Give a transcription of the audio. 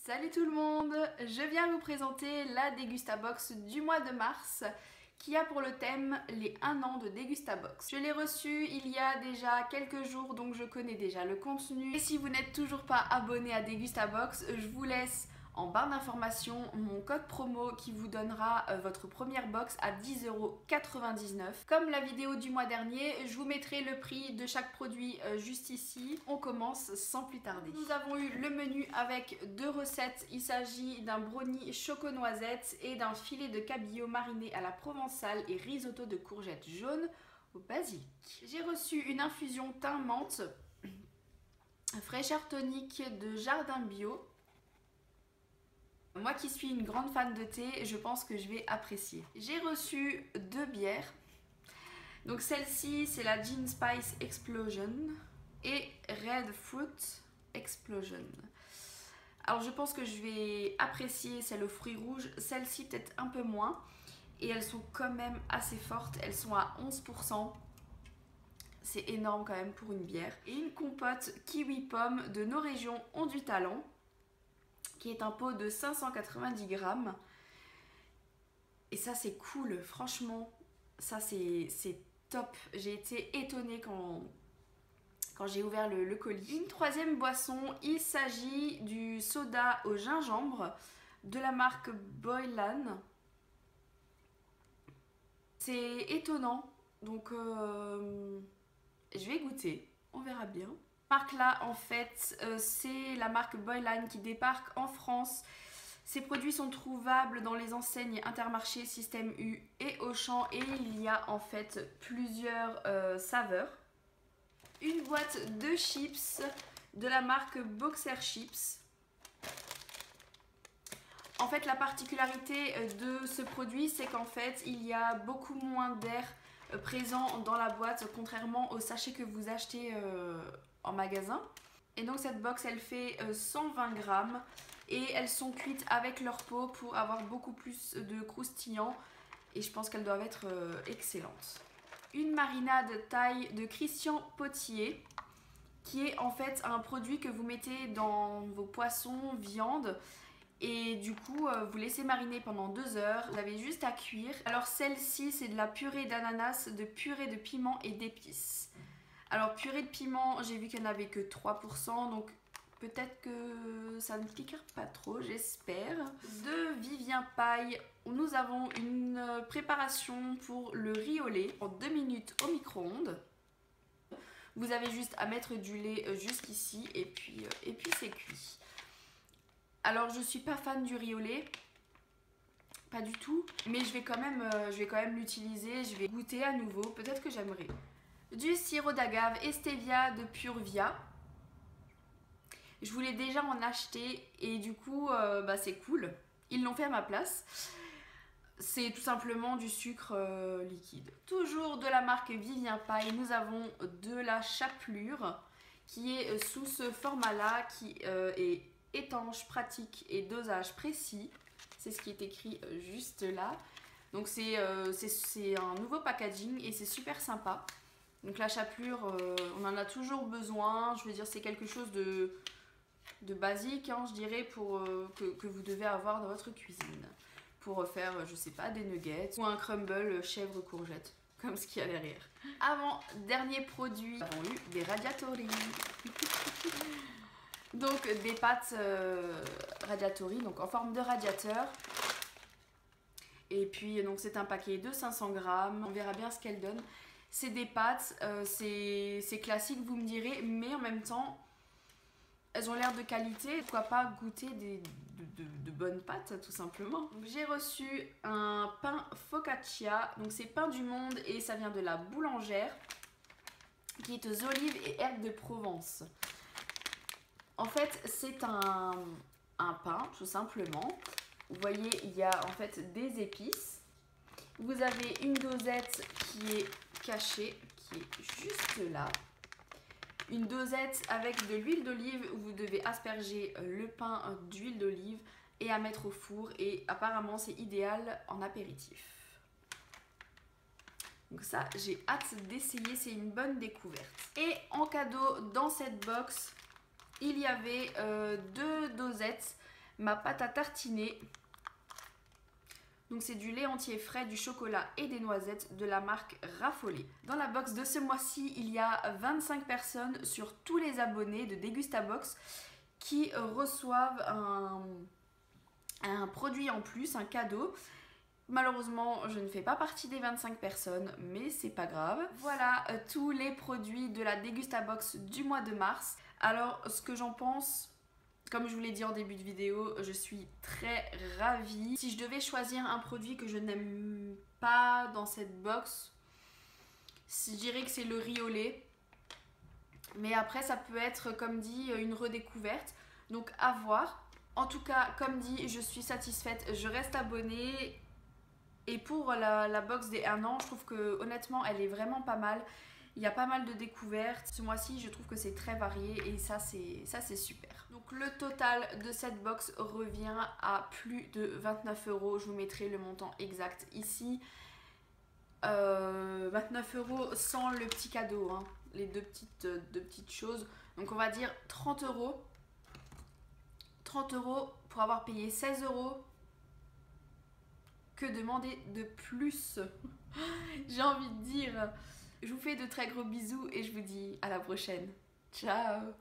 Salut tout le monde, je viens vous présenter la Dégustabox du mois de mars qui a pour le thème les 1 an de Dégustabox. Je l'ai reçu il y a déjà quelques jours donc je connais déjà le contenu. Et si vous n'êtes toujours pas abonné à Dégustabox, je vous laisse en barre d'informations mon code promo qui vous donnera votre première box à 10,99 €. Comme la vidéo du mois dernier, je vous mettrai le prix de chaque produit juste ici. On commence sans plus tarder. Nous avons eu le menu avec 2 recettes. Il s'agit d'un brownie choco-noisette et d'un filet de cabillaud mariné à la provençale et risotto de courgettes jaunes au basilic. J'ai reçu une infusion thym menthe, fraîcheur tonique de Jardin Bio. Moi qui suis une grande fan de thé, je pense que je vais apprécier. J'ai reçu 2 bières. Donc celle-ci, c'est la Gin Spice Explosion et Red Fruit Explosion. Alors je pense que je vais apprécier celle au fruit rouge, celle-ci peut-être un peu moins. Et elles sont quand même assez fortes, elles sont à 11%. C'est énorme quand même pour une bière. Et une compote kiwi pomme de nos régions ont du talent, qui est un pot de 590 grammes. Et ça c'est cool, franchement, ça c'est top. J'ai été étonnée quand j'ai ouvert le colis. Une troisième boisson, il s'agit du soda au gingembre de la marque Boylan. C'est étonnant, donc je vais goûter, on verra bien. Marque là en fait c'est la marque Boylan qui débarque en France. Ces produits sont trouvables dans les enseignes Intermarché, Système U et Auchan et il y a en fait plusieurs saveurs. Une boîte de chips de la marque Boxer Chips. En fait la particularité de ce produit c'est qu'en fait il y a beaucoup moins d'air présent dans la boîte contrairement au sachet que vous achetez en magasin. Et donc cette box elle fait 120 grammes et elles sont cuites avec leur peau pour avoir beaucoup plus de croustillant et je pense qu'elles doivent être excellentes. Une marinade thaï de Christian Potier qui est en fait un produit que vous mettez dans vos poissons, viande et du coup vous laissez mariner pendant 2 heures, vous avez juste à cuire. Alors celle-ci c'est de la purée d'ananas, de purée de piment et d'épices. Alors purée de piment, j'ai vu qu'il n'y en avait que 3%, donc peut-être que ça ne piquera pas trop, j'espère. De Vivien Paille, nous avons une préparation pour le riz au lait en 2 minutes au micro-ondes. Vous avez juste à mettre du lait jusqu'ici et puis c'est cuit. Alors je suis pas fan du riz au lait, pas du tout, mais je vais quand même l'utiliser, je vais goûter à nouveau, peut-être que j'aimerais. Du sirop d'agave et stevia de Purvia. Je voulais déjà en acheter et du coup c'est cool, ils l'ont fait à ma place. C'est tout simplement du sucre liquide. Toujours de la marque Vivien Paille, nous avons de la chapelure qui est sous ce format là qui est étanche, pratique et dosage précis. C'est ce qui est écrit juste là. Donc c'est un nouveau packaging et c'est super sympa. Donc la chapelure, on en a toujours besoin. Je veux dire, c'est quelque chose de basique, hein, je dirais, pour, que vous devez avoir dans votre cuisine. Pour faire, je sais pas, des nuggets ou un crumble chèvre courgette, comme ce qu'il y a derrière. Avant dernier produit, nous avons eu des radiatori. Donc des pâtes radiatori, donc en forme de radiateur. Et puis donc c'est un paquet de 500 grammes, on verra bien ce qu'elle donne. C'est des pâtes, c'est classique vous me direz, mais en même temps elles ont l'air de qualité. Pourquoi pas goûter de bonnes pâtes tout simplement. J'ai reçu un pain focaccia, donc c'est pain du monde et ça vient de la boulangère qui est aux olives et herbes de Provence. En fait c'est un pain tout simplement. Vous voyez il y a en fait des épices. Vous avez une dosette qui est cachée, qui est juste là. Une dosette avec de l'huile d'olive où vous devez asperger le pain d'huile d'olive et à mettre au four. Et apparemment c'est idéal en apéritif. Donc ça j'ai hâte d'essayer, c'est une bonne découverte. Et en cadeau dans cette box il y avait 2 dosettes ma pâte à tartiner. Donc c'est du lait entier frais, du chocolat et des noisettes de la marque Raffolé. Dans la box de ce mois-ci, il y a 25 personnes sur tous les abonnés de Degustabox qui reçoivent un produit en plus, un cadeau. Malheureusement, je ne fais pas partie des 25 personnes, mais c'est pas grave. Voilà tous les produits de la Degustabox du mois de mars. Alors, ce que j'en pense, comme je vous l'ai dit en début de vidéo, je suis très ravie. Si je devais choisir un produit que je n'aime pas dans cette box, je dirais que c'est le riz au lait. Mais après, ça peut être, comme dit, une redécouverte. Donc, à voir. En tout cas, comme dit, je suis satisfaite. Je reste abonnée. Et pour la box des 1 an, je trouve que honnêtement, elle est vraiment pas mal. Il y a pas mal de découvertes. Ce mois-ci, je trouve que c'est très varié et ça, c'est super. Donc le total de cette box revient à plus de 29 €. Je vous mettrai le montant exact ici. 29 € sans le petit cadeau, hein, les deux petites choses. Donc on va dire 30 €. 30 € pour avoir payé 16 €. Que demander de plus? J'ai envie de dire. Je vous fais de très gros bisous et je vous dis à la prochaine. Ciao!